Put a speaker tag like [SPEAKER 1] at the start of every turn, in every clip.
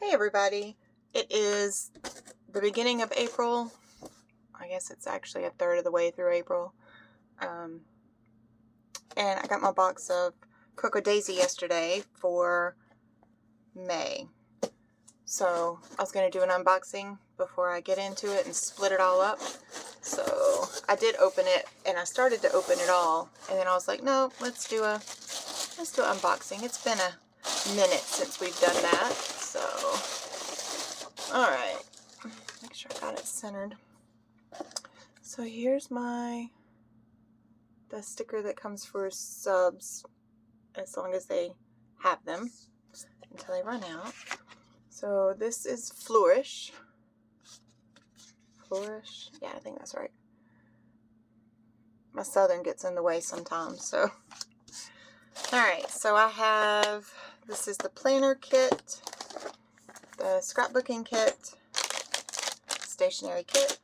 [SPEAKER 1] Hey everybody, it is the beginning of April. I guess it's actually a third of the way through April. And I got my box of Cocoa Daisy yesterday for May. So I was going to do an unboxing before I get into it and split it all up. So I did open it and I started to open it all. And then I was like, no, let's do an unboxing. It's been a minute since we've done that. So, all right, make sure I got it centered. So here's the sticker that comes for subs, as long as they have them, until they run out. So this is Flourish. Flourish, yeah, I think that's right. My southern gets in the way sometimes, so. All right, so I have, this is the planner kit, the scrapbooking kit, stationery kit,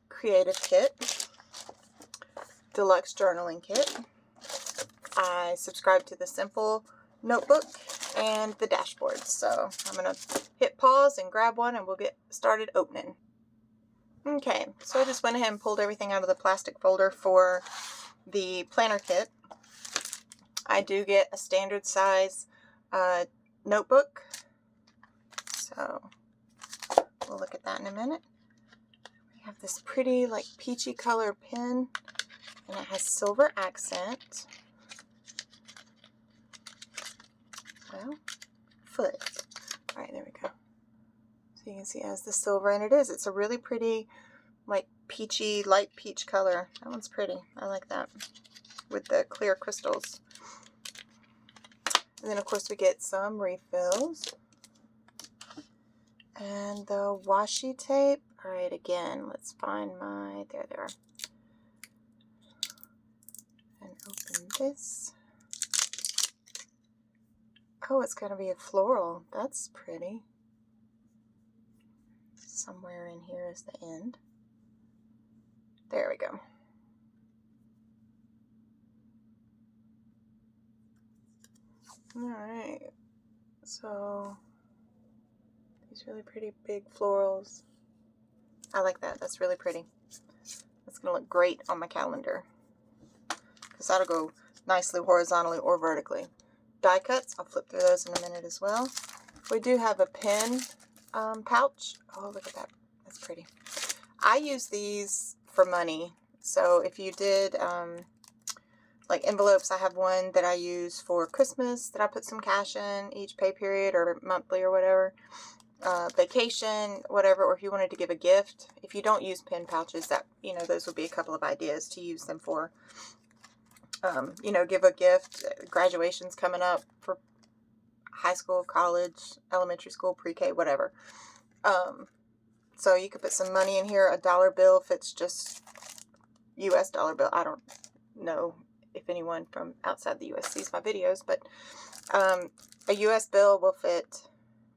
[SPEAKER 1] creative kit, deluxe journaling kit. I subscribe to the Simple notebook and the dashboard. So I'm going to hit pause and grab one and we'll get started opening. Okay, so I just went ahead and pulled everything out of the plastic folder for the planner kit. I do get a standard size notebook. So we'll look at that in a minute. We have this pretty like peachy color pen and it has silver accent. Well, foot. All right, there we go. So you can see it has the silver, and it's a really pretty like peachy, light peach color. That one's pretty. I like that with the clear crystals. And then of course we get some refills. And the washi tape. All right, again, let's find there they are. And open this. Oh, it's going to be a floral. That's pretty. Somewhere in here is the end. There we go. All right. So these really pretty big florals. I like that. That's really pretty. That's going to look great on my calendar, because that'll go nicely horizontally or vertically. Die cuts, I'll flip through those in a minute as well. We do have a pen pouch. Oh, look at that. That's pretty. I use these for money. So if you did like envelopes, I have one that I use for Christmas that I put some cash in each pay period or monthly or whatever. Vacation, whatever, or if you wanted to give a gift. If you don't use pen pouches, that, those would be a couple of ideas to use them for. Give a gift. Graduation's coming up for high school, college, elementary school, pre-K, whatever. So you could put some money in here. A dollar bill fits just US dollar bill. I don't know if anyone from outside the US sees my videos, but a US bill will fit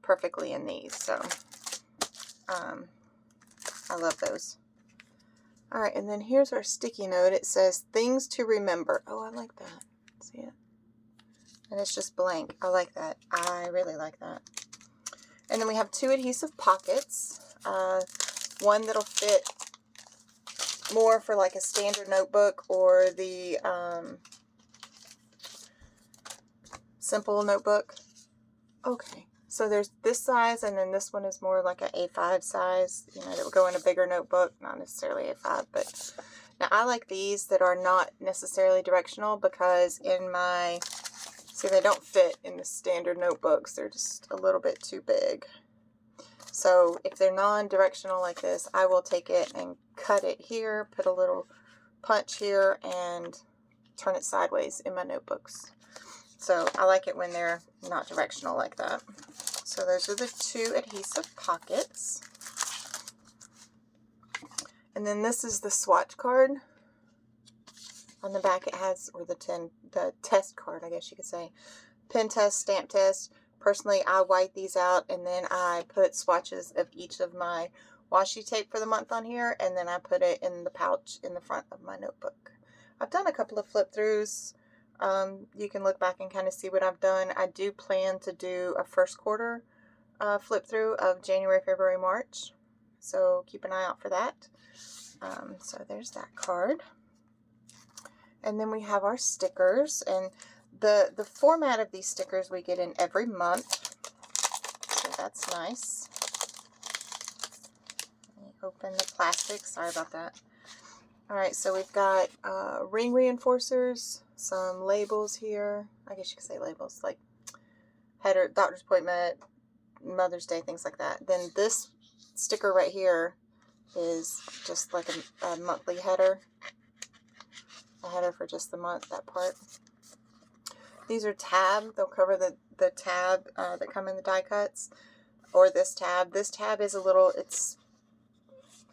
[SPEAKER 1] perfectly in these. So I love those. All right, and then here's our sticky note. It says things to remember. Oh, I like that. See it? And it's just blank. I like that. I really like that. And then we have two adhesive pockets. One that'll fit more for like a standard notebook or the Simple notebook. Okay, so there's this size, and then this one is more like an A5 size, that would go in a bigger notebook, not necessarily A5, but now I like these that are not necessarily directional, because they don't fit in the standard notebooks. They're just a little bit too big. So if they're non-directional like this, I will take it and cut it here, put a little punch here, and turn it sideways in my notebooks. So I like it when they're not directional like that. So those are the two adhesive pockets. And then this is the swatch card. On the back it has, or the test card, I guess you could say. Pen test, stamp test. Personally, I white these out, and then I put swatches of each of my washi tape for the month on here, and then I put it in the pouch in the front of my notebook. I've done a couple of flip throughs You can look back and kind of see what I've done. I do plan to do a first quarter flip through of January, February, March. So keep an eye out for that. So there's that card. And then we have our stickers. And the format of these stickers we get in every month. So that's nice. Let me open the plastic. Sorry about that. Alright, so we've got ring reinforcers, some labels here. I guess you could say labels, like header, doctor's appointment, Mother's Day, things like that. Then this sticker right here is just like a monthly header. A header for just the month, that part. These are tab. They'll cover the tab that come in the die cuts. Or this tab. This tab is it's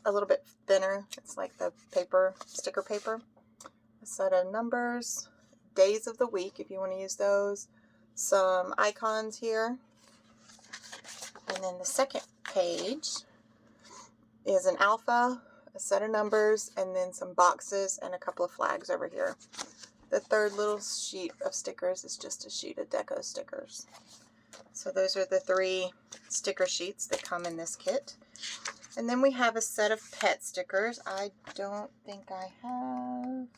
[SPEAKER 1] a little bit thinner. It's like the paper, sticker paper. A set of numbers, days of the week if you want to use those, some icons here, and then the second page is an alpha, a set of numbers, and then some boxes and a couple of flags over here. The third little sheet of stickers is just a sheet of deco stickers. So those are the 3 sticker sheets that come in this kit. And then we have a set of pet stickers. I don't think I have.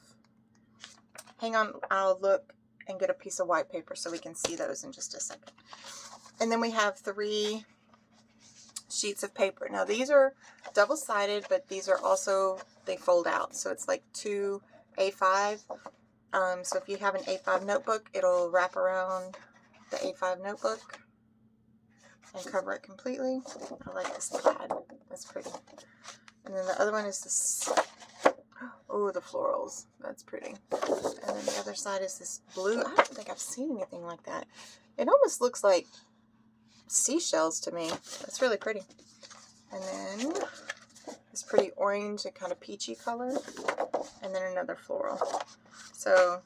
[SPEAKER 1] Hang on, I'll look and get a piece of white paper so we can see those in just a second. And then we have 3 sheets of paper. Now these are double-sided, but these are also, they fold out. So it's like 2 A5. So if you have an A5 notebook, it'll wrap around the A5 notebook and cover it completely. I like this plaid. That's pretty. And then the other one is this. Oh, the florals. That's pretty. And then the other side is this blue. I don't think I've seen anything like that. It almost looks like seashells to me. That's really pretty. And then this pretty orange and kind of peachy color. And then another floral. So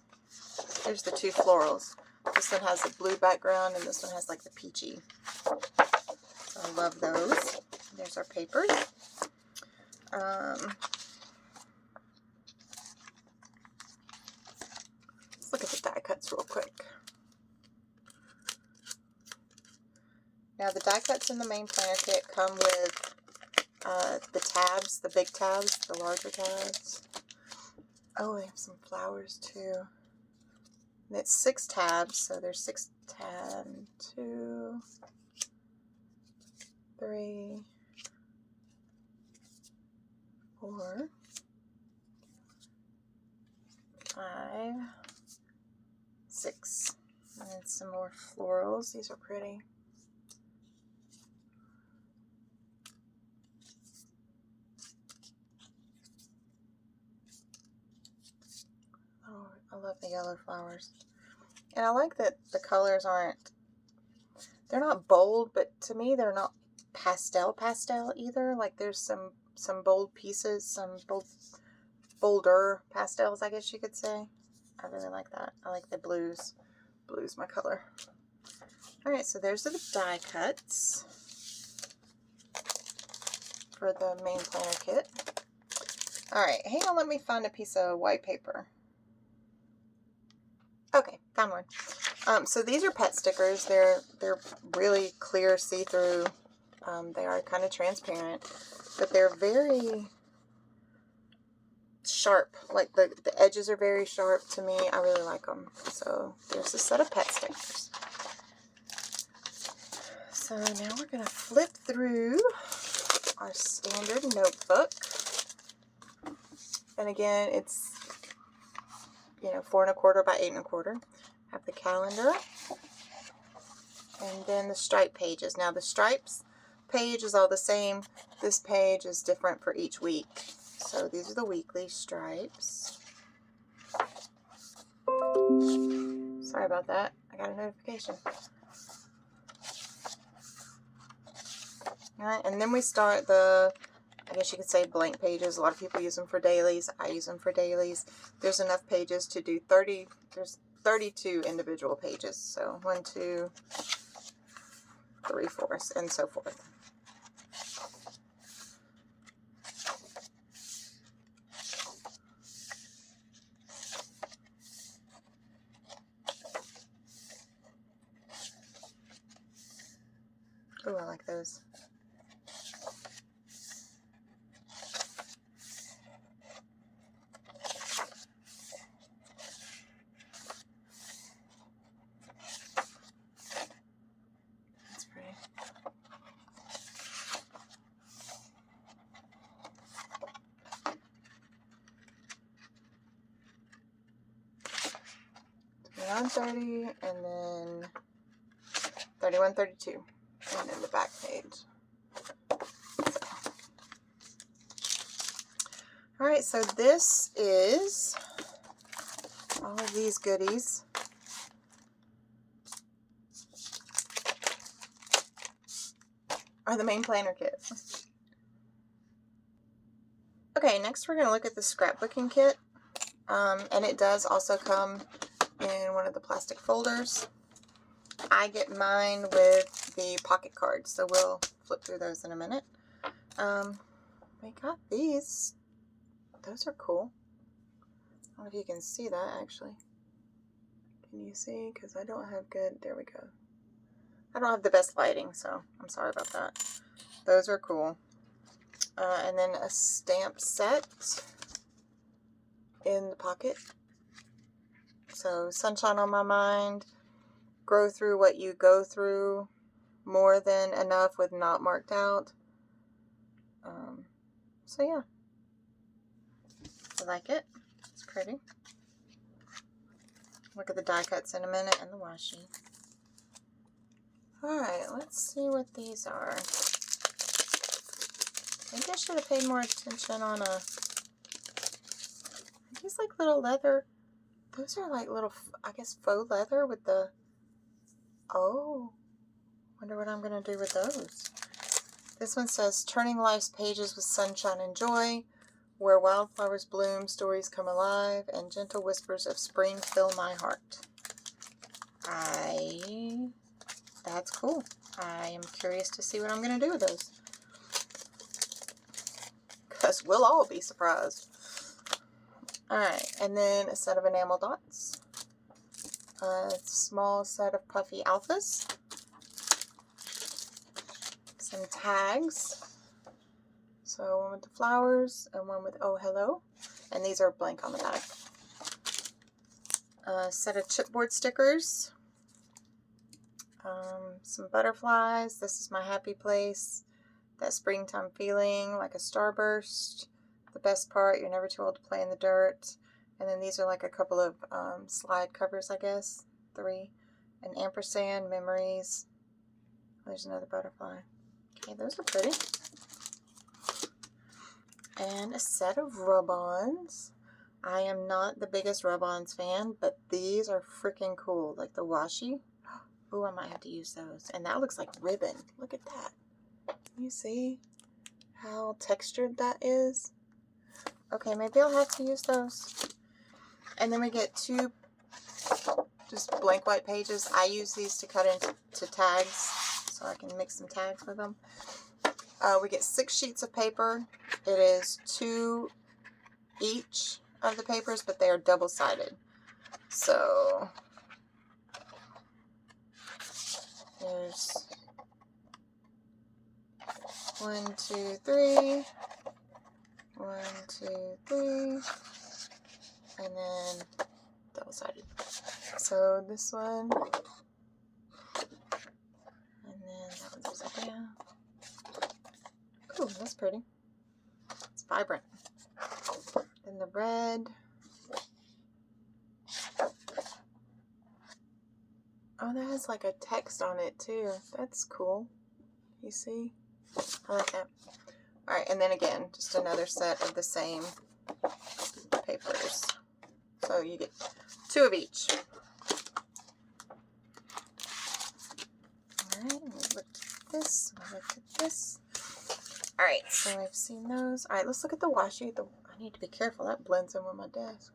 [SPEAKER 1] there's the 2 florals. This one has a blue background and this one has like the peachy. So I love those. There's our papers. Let's look at the die cuts real quick. Now the die cuts in the main planner kit come with the tabs, the big tabs, the larger tabs. Oh, they have some flowers too. And it's 6 tabs, so there's 6 tabs. 2, 3, 4, 5, 6. And then some more florals. These are pretty. Oh, I love the yellow flowers. And I like that the colors they're not bold, but to me they're not pastel either. Like there's some bold pieces, some bolder pastels, I guess you could say. I really like that. I like the blues. Blue's my color. Alright, so there's the die cuts for the main planner kit. Alright, hang on, let me find a piece of white paper. Okay, found one. So these are pet stickers. They're really clear, see-through. They are kind of transparent, but they're very sharp. Like the edges are very sharp to me. I really like them. So there's a set of pet stickers. So now we're going to flip through our standard notebook. And again, it's 4 1/4 by 8 1/4. Have the calendar, and then the stripe pages. Now the stripes page is all the same. This page is different for each week. So these are the weekly stripes. Sorry about that. I got a notification. All right, and then we start I guess you could say blank pages. A lot of people use them for dailies. I use them for dailies. There's enough pages to do 30. There's 32 individual pages. So 1, 2, 3, 4, and so forth. Oh, I like those. That's pretty. $29.30 and then $31.32, and then the back page. All right, so this is all of these goodies. Are the main planner kit. Okay, next we're going to look at the scrapbooking kit. And it does also come in one of the plastic folders. I get mine with the pocket cards, so we'll flip through those in a minute. We got these. Those are cool. I don't know if you can see that, actually. Can you see? Because I don't have good... There we go. I don't have the best lighting, so I'm sorry about that. Those are cool. And then a stamp set in the pocket. So, sunshine on my mind. Grow through what you go through. More than enough with not marked out. So, yeah. I like it. It's pretty. Look at the die cuts in a minute and the washi. Alright, let's see what these are. Maybe I should have paid more attention on these like little leather. Those are like little, I guess, faux leather with the, oh, wonder what I'm going to do with those. This one says, turning life's pages with sunshine and joy, where wildflowers bloom, stories come alive, and gentle whispers of spring fill my heart. That's cool. I am curious to see what I'm going to do with those. Because we'll all be surprised. Alright, and then a set of enamel dots. A small set of puffy alphas. Some tags. So one with the flowers and one with oh hello. And these are blank on the back. A set of chipboard stickers. Some butterflies. This is my happy place. That springtime feeling, like a starburst. The best part, you're never too old to play in the dirt. And then these are like a couple of slide covers, I guess. 3. An ampersand, memories. There's another butterfly. Okay, those are pretty. And a set of rub-ons. I am not the biggest rub-ons fan, but these are freaking cool. Like the washi. Oh, I might have to use those. And that looks like ribbon. Look at that. Can you see how textured that is? Okay, maybe I'll have to use those. And then we get 2 just blank white pages. I use these to cut into tags, so I can mix some tags with them. We get 6 sheets of paper. It is 2 each of the papers, but they are double-sided. So there's 1, 2, 3. 1, 2, 3. And then double-sided. So this one. And then that one goes up there. Ooh, that's pretty. It's vibrant. Then the red. Oh, that has like a text on it too. That's cool. You see? I like that. Alright, and then again, just another set of the same papers. So you get 2 of each. Alright, we'll look at this. We'll look at this. Alright, so I've seen those. Alright, let's look at the washi. I need to be careful. That blends in with my desk.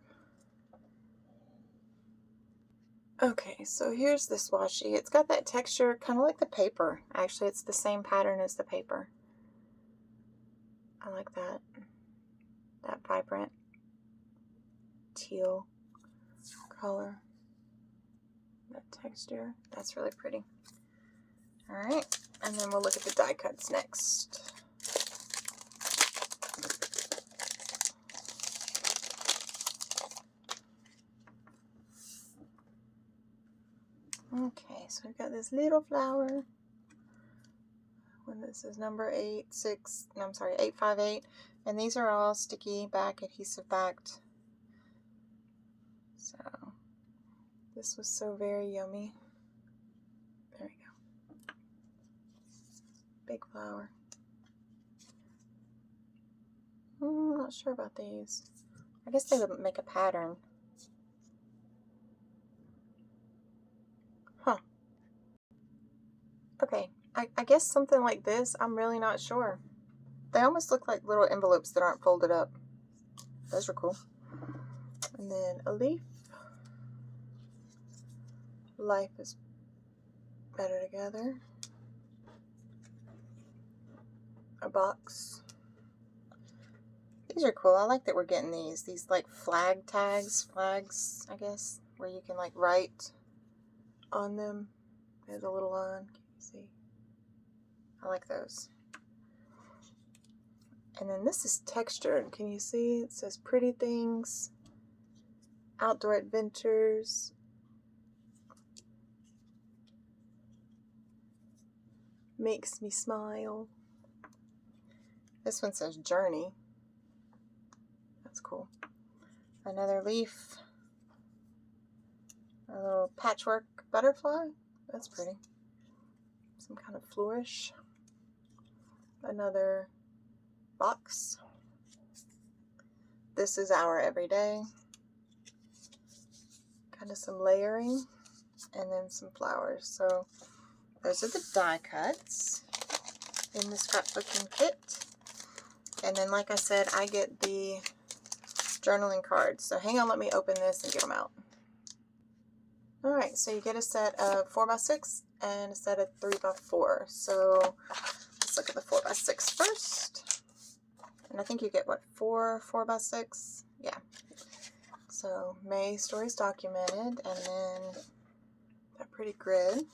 [SPEAKER 1] Okay, so here's this washi. It's got that texture, kind of like the paper. Actually, it's the same pattern as the paper. I like that. That vibrant teal color. That texture. That's really pretty. Alright, And then we'll look at the die cuts next. Okay, so we've got this little flower. When this is number 858. And these are all sticky back, adhesive backed. So this was so very yummy. There we go. Big flower. I'm not sure about these. I guess they would make a pattern. Huh. Okay, I guess something like this, I'm really not sure. They almost look like little envelopes that aren't folded up. Those are cool. And then a leaf. Life is better together. A box. These are cool. I like that we're getting these. These like flags, I guess, where you can like write on them. There's a little line. Can you see? I like those. And then this is textured. Can you see? It says pretty things, outdoor adventures, makes me smile. This one says journey. That's cool. Another leaf. A little patchwork butterfly. That's pretty. Some kind of flourish. Another box. This is our everyday. Kind of some layering. And then some flowers. So those are the die cuts in the scrapbooking kit. And then, like I said, I get the journaling cards. So hang on, let me open this and get them out. Alright, so you get a set of 4x6 and a set of 3x4. So let's look at the 4x6 first. And I think you get, what, 4x6? Yeah. So, May stories documented, and then that pretty grid.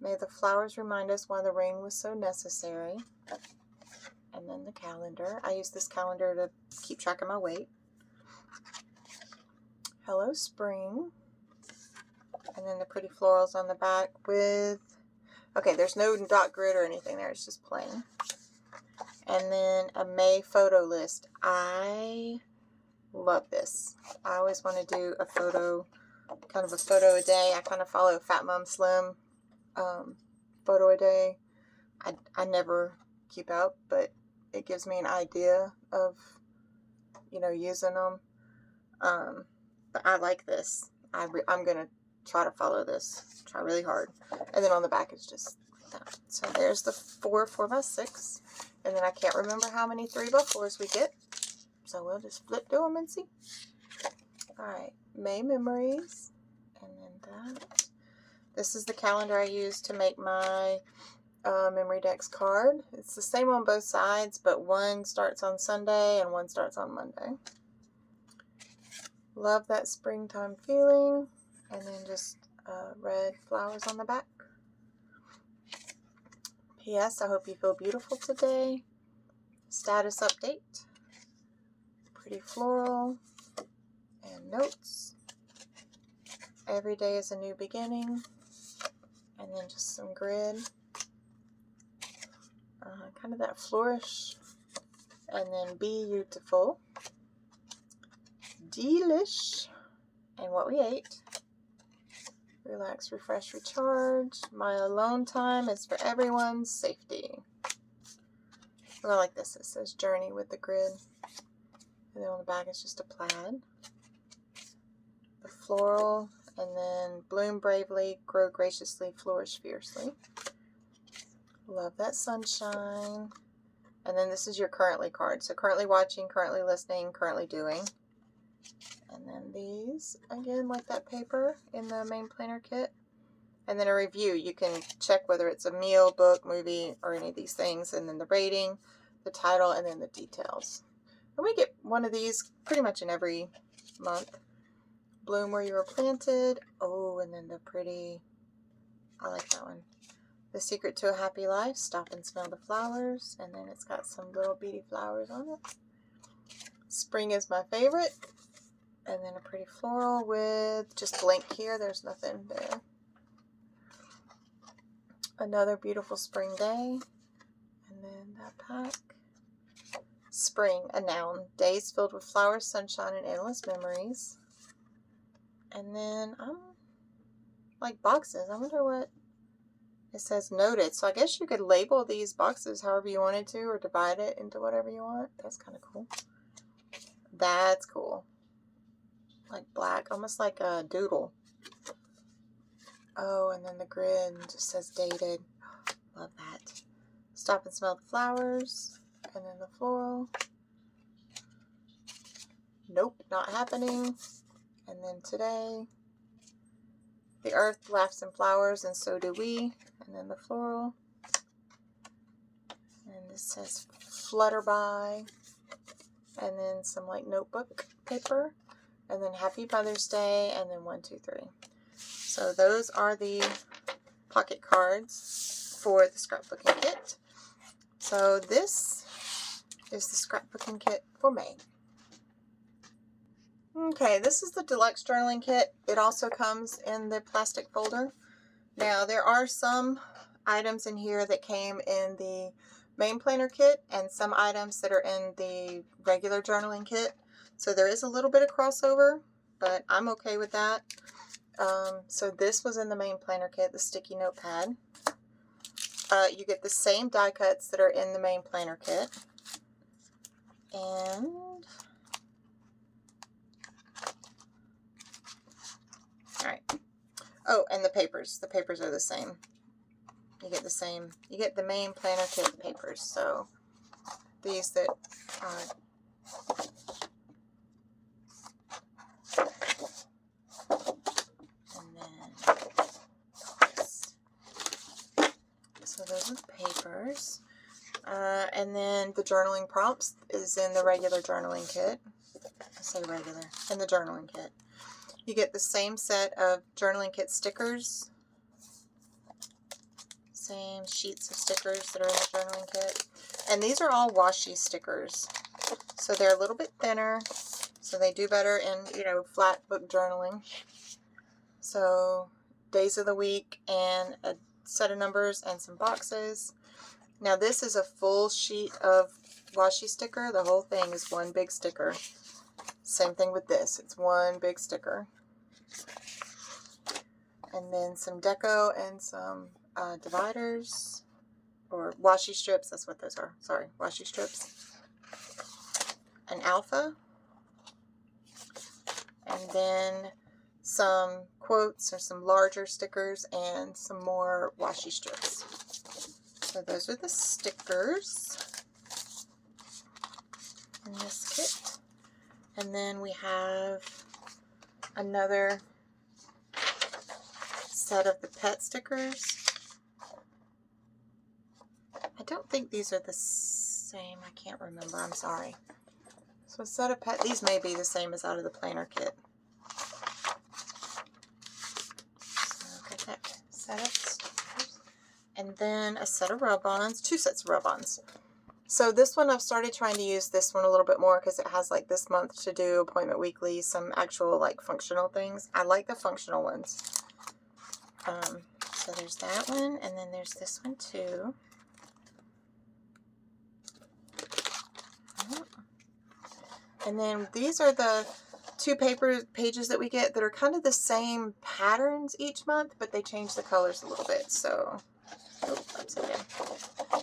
[SPEAKER 1] May the flowers remind us why the rain was so necessary. And then the calendar. I use this calendar to keep track of my weight. Hello Spring. And then the pretty florals on the back with, okay, there's no dot grid or anything there. It's just plain. And then a May photo list. I love this. I always want to do a photo, kind of a photo a day. I kind of follow Fat Mom Slim photo a day. I never keep up, but it gives me an idea of, you know, using them. But I like this. I'm going to try to follow this. Try really hard. And then on the back it's just that. So there's the 4x6. And then I can't remember how many 3x4s we get. So we'll just flip through them and see. Alright, May memories. And then that. This is the calendar I use to make my Memory Decks card. It's the same on both sides, but one starts on Sunday and one starts on Monday. Love that springtime feeling. And then just red flowers on the back. P.S. I hope you feel beautiful today. Status update. Pretty floral. And notes. Every day is a new beginning. And then just some grid. Kind of that flourish. And then beautiful. Delish. And what we ate. Relax, refresh, recharge. My alone time is for everyone's safety. Oh, I like this. It says journey with the grid. And then on the back is just a plaid. The floral. And then bloom bravely, grow graciously, flourish fiercely. Love that sunshine. And then this is your currently card. So currently watching, currently listening, currently doing. And then these, again, like that paper in the main planner kit. And then a review. You can check whether it's a meal, book, movie, or any of these things. And then the rating, the title, and then the details. And we get one of these pretty much in every month. Bloom where you were planted. Oh, and then the pretty, I like that one. The Secret to a Happy Life, Stop and Smell the Flowers. And then it's got some little beady flowers on it. Spring is my favorite. And then a pretty floral with just blank here. There's nothing there. Another beautiful spring day. And then that pack. Spring, a noun. Days filled with flowers, sunshine, and endless memories. And then, like boxes. I wonder what it says. Noted. So I guess you could label these boxes however you wanted to, or divide it into whatever you want. That's kind of cool. That's cool. Like black, almost like a doodle. Oh, and then the grid just says dated. Love that. Stop and smell the flowers. And then the floral. Nope, not happening. And then today. The earth laughs in flowers, and so do we. And then the floral. And this says flutter by. And then some like notebook paper. And then Happy Mother's Day. And then 1, 2, 3. So those are the pocket cards for the scrapbooking kit. So this is the scrapbooking kit for May. Okay, this is the deluxe journaling kit. It also comes in the plastic folder. Now, there are some items in here that came in the main planner kit and some items that are in the regular journaling kit. So there is a little bit of crossover, but I'm okay with that. So this was in the main planner kit, the sticky notepad. You get the same die cuts that are in the main planner kit. And alright. Oh, and the papers. The papers are the same. You get the same. You get the main planner kit papers. So these that are so those are the papers. And then the journaling prompts is in the regular journaling kit. I say regular. In the journaling kit. You get the same set of journaling kit stickers. Same sheets of stickers that are in the journaling kit. And these are all washi stickers. So they're a little bit thinner. So they do better in, flat book journaling. So days of the week and a set of numbers and some boxes. Now this is a full sheet of washi sticker. The whole thing is one big sticker. Same thing with this. It's one big sticker. And then some deco and some dividers or washi strips. That's what those are. Sorry, washi strips. An alpha. And then some quotes or some larger stickers and some more washi strips. So those are the stickers in this kit. And then we have another set of the pet stickers. I don't think these are the same. I can't remember. I'm sorry. So a set of pet. These may be the same as out of the planner kit. So get that set of stickers. And then a set of rub-ons. 2 sets of rub-ons. So this one, I've started trying to use this one a little bit more because it has like this month to do, appointment weekly, some actual like functional things. I like the functional ones. So there's that one, and then there's this one too. And then these are the 2 paper pages that we get that are kind of the same patterns each month, but they change the colors a little bit. So, oh, upside down.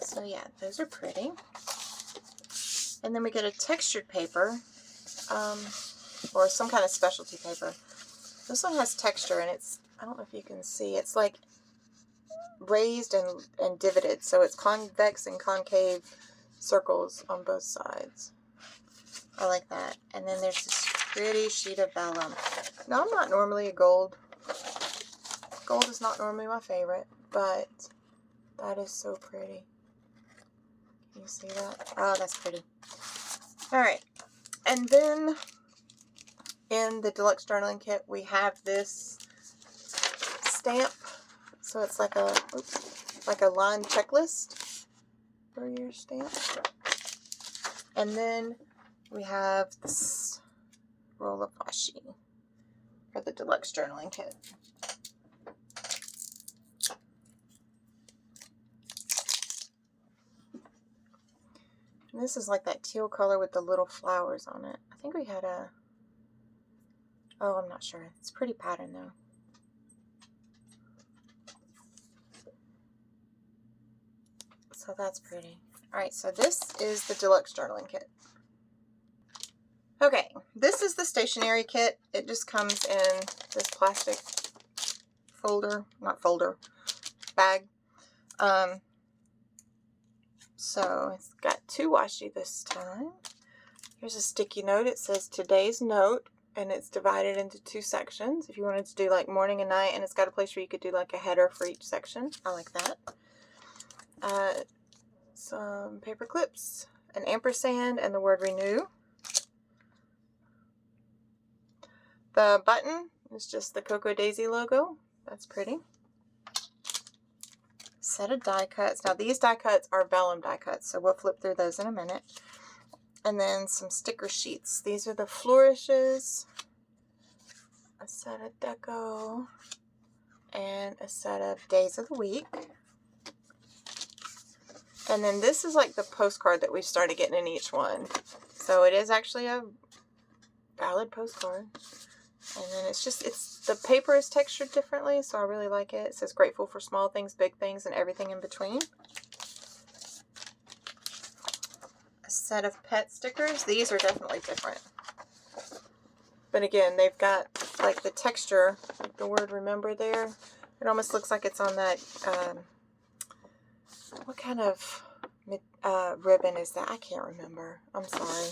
[SPEAKER 1] So yeah, those are pretty. And then we get a textured paper, or some kind of specialty paper. This one has texture, and it's, I don't know if you can see, it's like raised and divoted. So it's convex and concave circles on both sides. I like that. And then there's this pretty sheet of vellum. Now, I'm not normally a gold. Gold is not normally my favorite, but that is so pretty. Can you see that? Oh, that's pretty. All right. And then in the deluxe journaling kit, we have this stamp So it's like a, like a line checklist for your stamp. And then we have this roll of washi for the deluxe journaling kit. And this is like that teal color with the little flowers on it. I think we had a, oh, I'm not sure. It's a pretty pattern though. So that's pretty. All right, so this is the deluxe journaling kit. Okay, this is the stationery kit. It just comes in this plastic folder, not folder, bag. So it's got 2 washi this time. Here's a sticky note. It says today's note, and it's divided into 2 sections. If you wanted to do like morning and night, and it's got a place where you could do like a header for each section. I like that. Some paper clips, an ampersand, and the word renew. The button is just the Cocoa Daisy logo. That's pretty. Set of die cuts. Now these die cuts are vellum die cuts, so we'll flip through those in a minute. And then some sticker sheets. These are the flourishes, a set of deco, and a set of days of the week. And then this is like the postcard that we've started getting in each one. So it is actually a valid postcard. And then the paper is textured differently, so I really like it. It says grateful for small things, big things, and everything in between. A set of pet stickers. These are definitely different. But again, they've got like the texture, like the word remember there. It almost looks like it's on that, what kind of ribbon is that? I can't remember. I'm sorry.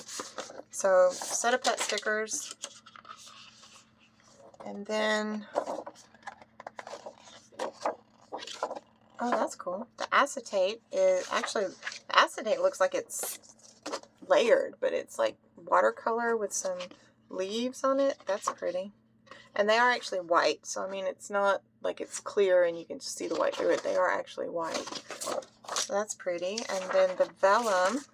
[SPEAKER 1] So, set of pet stickers. And then, oh, that's cool. The acetate is, actually, the acetate looks like it's layered, but it's like watercolor with some leaves on it. That's pretty. And they are actually white, so I mean, it's not like it's clear and you can just see the white through it. They are actually white. So that's pretty. And then the vellum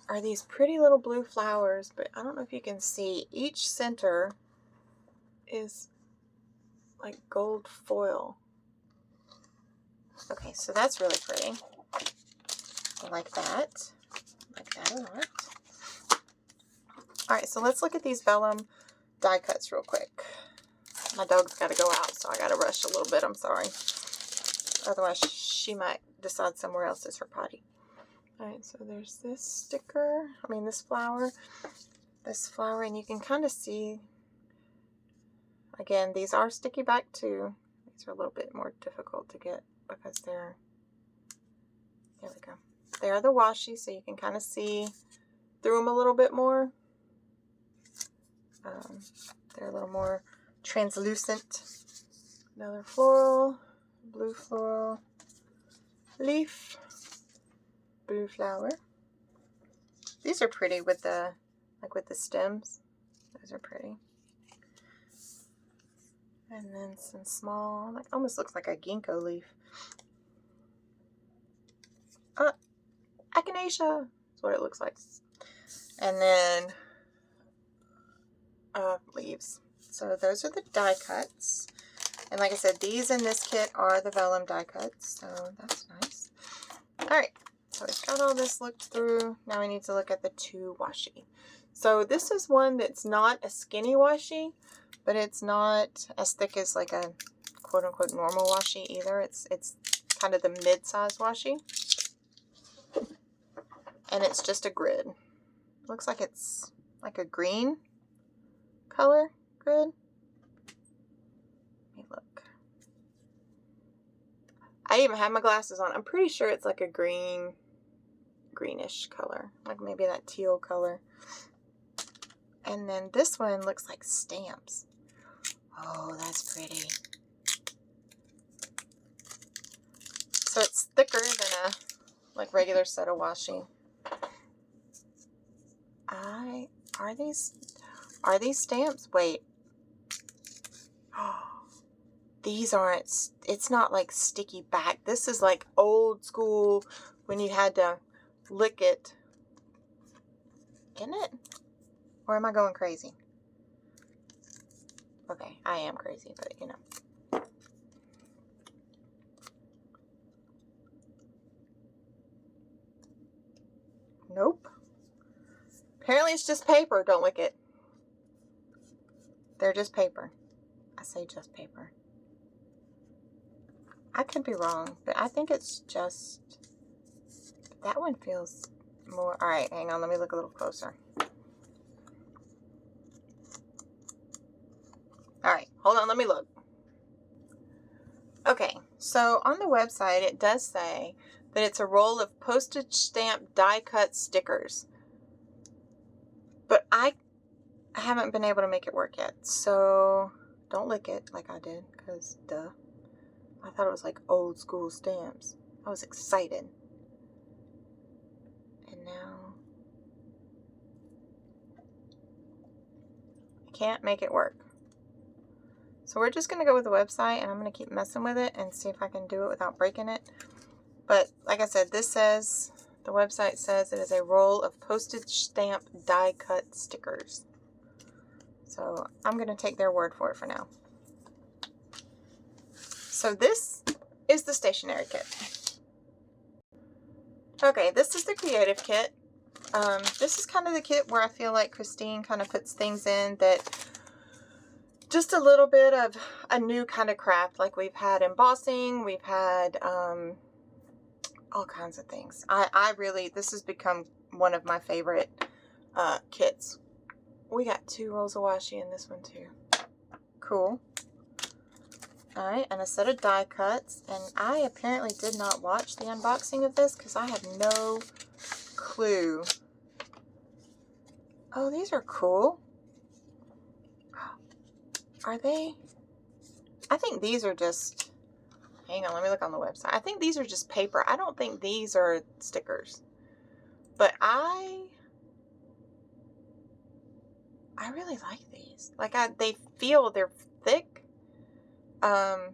[SPEAKER 1] are these pretty little blue flowers, but I don't know if you can see. Each center is like gold foil. Okay, so that's really pretty. I like that. I like that a lot. All right, so let's look at these vellum die cuts real quick. My dog's got to go out, so I got to rush a little bit. I'm sorry. Otherwise, she might decide somewhere else is her potty. All right, so there's this sticker. I mean, this flower, and you can kind of see, again, these are sticky back too. These are a little bit more difficult to get because they're, there we go. They are the washi, so you can kind of see through them a little bit more. They're a little more translucent. Another floral, blue floral, leaf, blue flower. These are pretty with the, like with the stems. Those are pretty. And then some small, like almost looks like a ginkgo leaf. Echinacea is what it looks like. And then leaves. So those are the die cuts. And like I said, these in this kit are the vellum die cuts. So that's nice. All right. So we've got all this looked through. Now we need to look at the 2 washi. So this is one that's not a skinny washi, but it's not as thick as like a quote-unquote normal washi either. It's kind of the mid-size washi. And it's just a grid. Looks like it's like a green color grid. Let me look. I even have my glasses on. I'm pretty sure it's like a greenish color. Like maybe that teal color. And then this one looks like stamps. Oh, that's pretty. So it's thicker than a like regular set of washi. Are these stamps? Wait. Oh, these aren't, it's not like sticky back. This is like old school when you had to lick it. Isn't it? Or am I going crazy? Okay, I am crazy, but you know. Nope. Apparently it's just paper. Don't lick it. They're just paper. I say just paper. I could be wrong, but I think it's just, that one feels more, all right, hang on, let me look a little closer. All right, hold on, let me look. Okay, so on the website, it does say that it's a roll of postage stamp die cut stickers, but I haven't been able to make it work yet, so don't lick it like I did, because duh. I thought it was like old school stamps. I was excited. And now I can't make it work. So we're just going to go with the website, and I'm going to keep messing with it and see if I can do it without breaking it. But like I said, this says, the website says it is a roll of postage stamp die cut stickers. So I'm going to take their word for it for now. So this is the stationery kit. Okay, this is the creative kit. This is kind of the kit where I feel like Christine kind of puts things in that just a little bit of a new kind of craft. Like we've had embossing, we've had all kinds of things. I really, this has become one of my favorite kits. We got 2 rolls of washi in this one too. Cool. All right, and a set of die cuts. And I apparently did not watch the unboxing of this because I have no clue. Oh, these are cool. Are they? I think these are just, hang on, let me look on the website. I think these are just paper. I don't think these are stickers. But I really like these. Like they feel, they're thick. Hang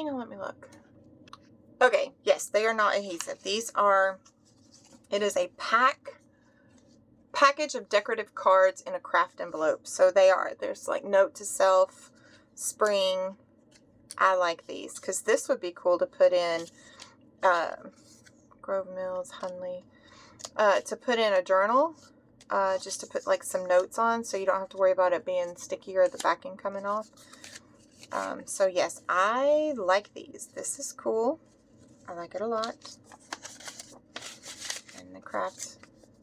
[SPEAKER 1] on, let me look. Okay, yes, they are not adhesive. These are, it is a package of decorative cards in a craft envelope. So they are, there's like note to self, spring. I like these because this would be cool to put in Grove Mills, Hunley, to put in a journal, just to put like some notes on so you don't have to worry about it being sticky or the backing coming off. So yes, I like these. This is cool. I like it a lot. And the craft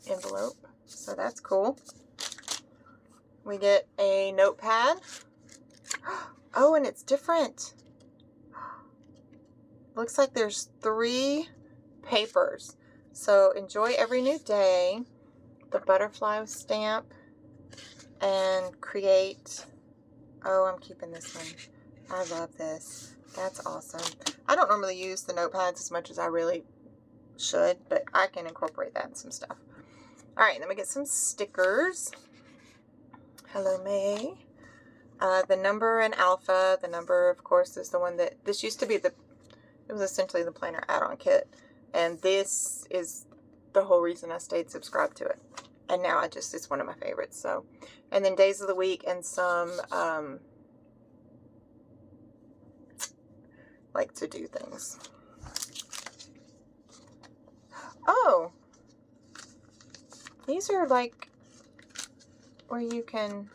[SPEAKER 1] envelope. So that's cool. We get a notepad. Oh, and it's different. Looks like there's 3 papers. So enjoy every new day. The butterfly stamp. And create. Oh, I'm keeping this one. I love this. That's awesome. I don't normally use the notepads as much as I really should, but I can incorporate that in some stuff. All right, then we get some stickers. Hello, May. The number and alpha. The number, of course, is the one that, this used to be it was essentially the planner add-on kit. And this is the whole reason I stayed subscribed to it. And now it's one of my favorites. So, and then days of the week and some, like to do things. Oh, these are like where you can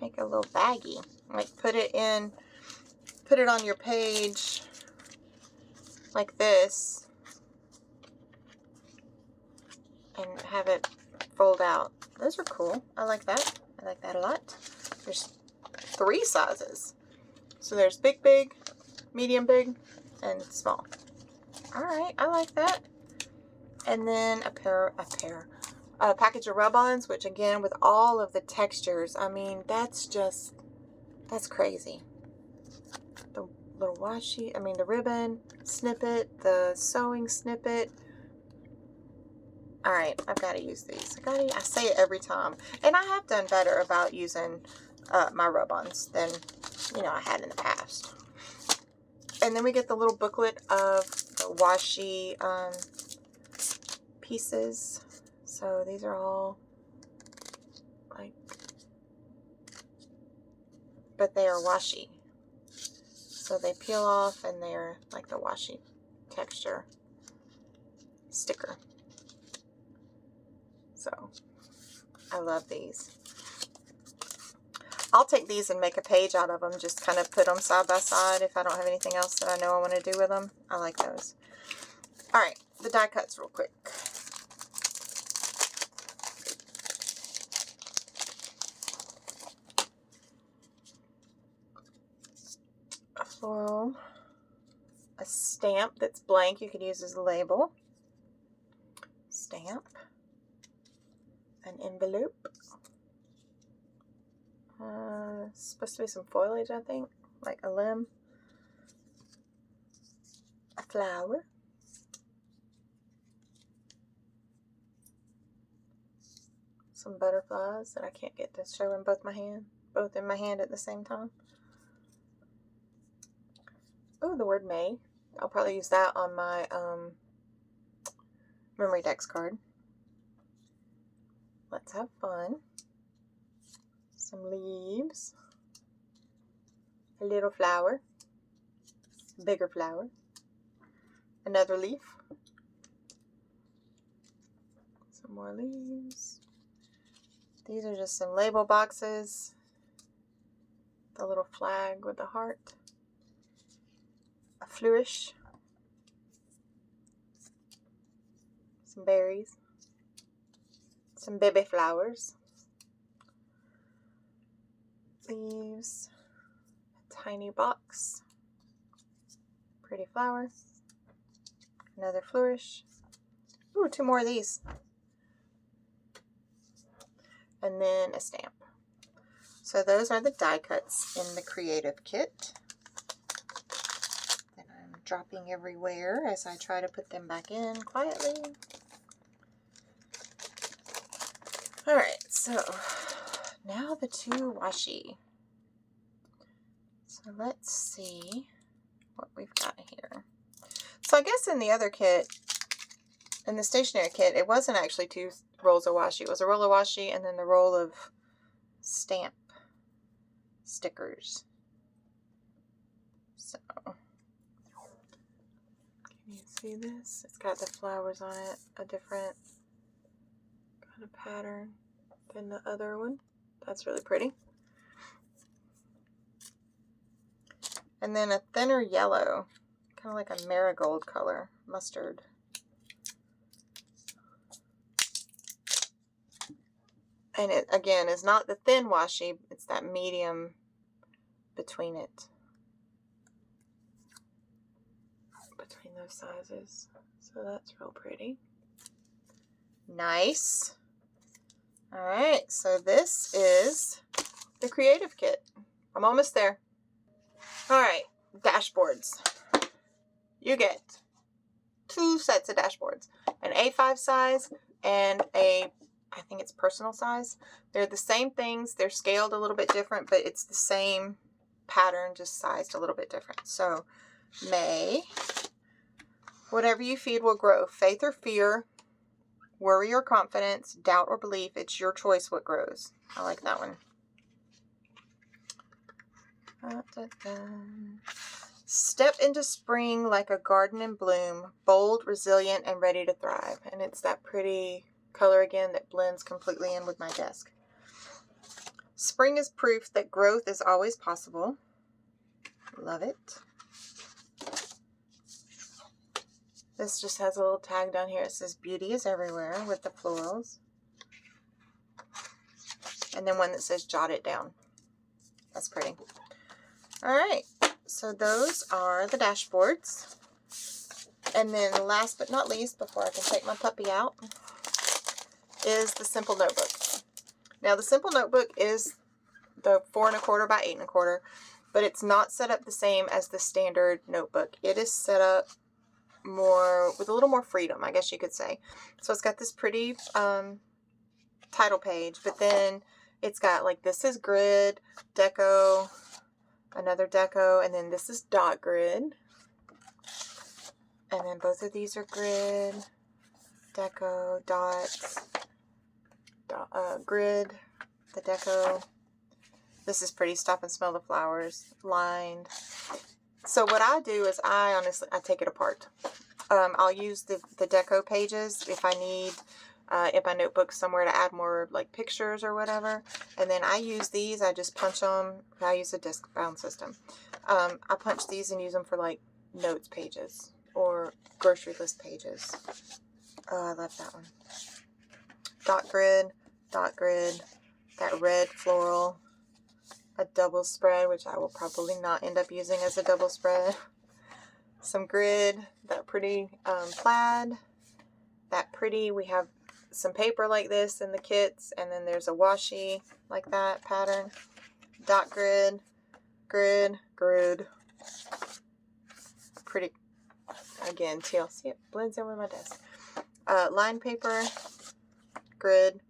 [SPEAKER 1] make a little baggie, like put it on your page like this and have it fold out. Those are cool. I like that. I like that a lot. There's 3 sizes. So there's big, big, medium, big, and small. All right, I like that. And then a package of rub-ons, which again, with all of the textures, I mean, that's crazy. The little washi, the ribbon snippet, the sewing snippet. All right, I've got to use these. I say it every time. And I have done better about using my rub-ons than, you know, I had in the past. And then we get the little booklet of the washi pieces. So these are all like, but they are washi. So they peel off and they're like the washi texture sticker. So I love these. I'll take these and make a page out of them. Just kind of put them side by side if I don't have anything else that I know I want to do with them. I like those. All right, the die cuts real quick. A floral. A stamp that's blank you could use as a label. Stamp. An envelope. Supposed to be some foliage, I think, like a limb. A flower. Some butterflies that I can't get to show in both in my hand at the same time. Oh, the word May. I'll probably use that on my memory dex card. Let's have fun. Some leaves. A little flower. A bigger flower. Another leaf. Some more leaves. These are just some label boxes. The little flag with the heart. A flourish. Some berries. Some baby flowers. Leaves. A tiny box. Pretty flower. Another flourish. Ooh, 2 more of these. And then a stamp. So those are the die cuts in the creative kit that I'm dropping everywhere as I try to put them back in quietly. Alright, so now the 2 washi. So let's see what we've got here. So I guess in the other kit, in the stationery kit, it wasn't actually 2 rolls of washi. It was a roll of washi and then the roll of stamp stickers. So, can you see this? It's got the flowers on it, a different kind of pattern than the other one. That's really pretty. And then a thinner yellow, kind of like a marigold color, mustard. And it, again, is not the thin washi, it's that medium between it. Between those sizes. So that's real pretty. Nice. Alright, so this is the creative kit. I'm almost there. Alright, dashboards. You get 2 sets of dashboards. An A5 size and a, I think it's personal size. They're the same things. They're scaled a little bit different, but it's the same pattern, just sized a little bit different. So, May. Whatever you feed will grow. Faith or fear, worry or confidence, doubt or belief. It's your choice what grows. I like that one. Step into spring like a garden in bloom, bold, resilient, and ready to thrive. And it's that pretty color again that blends completely in with my desk. Spring is proof that growth is always possible. Love it. This just has a little tag down here. It says beauty is everywhere with the florals. And then one that says jot it down. That's pretty. All right, so those are the dashboards. And then last but not least, before I can take my puppy out, is the Simple Notebook. Now the Simple Notebook is the 4 1/4 by 8 1/4, but it's not set up the same as the standard notebook. It is set up with a little more freedom, I guess you could say. So it's got this pretty title page, but then it's got like, this is grid, deco, another deco, and then this is dot grid. And then both of these are grid, deco, dots, grid, the deco. This is pretty. Stop and smell the flowers, lined. So what I do is I take it apart. I'll use the deco pages if I need in my notebook somewhere to add more like pictures or whatever. And then I use these, I just punch them. I use a disc bound system. I punch these and use them for like notes pages or grocery list pages. Oh, I love that one. Dot grid, that red floral, a double spread, which I will probably not end up using as a double spread. Some grid, that pretty plaid, that pretty, we have some paper like this in the kits, and then there's a washi like that pattern. Dot grid, grid, pretty, again, teal, see it blends in with my desk. Line paper, grid,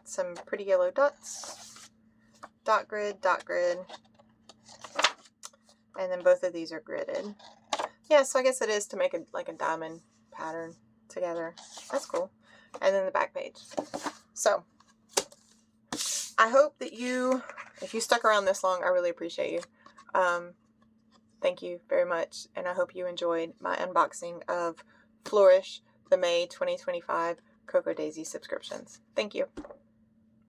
[SPEAKER 1] some pretty yellow dots, dot grid, and then both of these are gridded. Yeah, so I guess it is to make like a diamond pattern together. That's cool. And then the back page. So I hope that if you stuck around this long, I really appreciate you. Thank you very much. And I hope you enjoyed my unboxing of Flourish, the May 2025 Cocoa Daisy subscriptions. Thank you.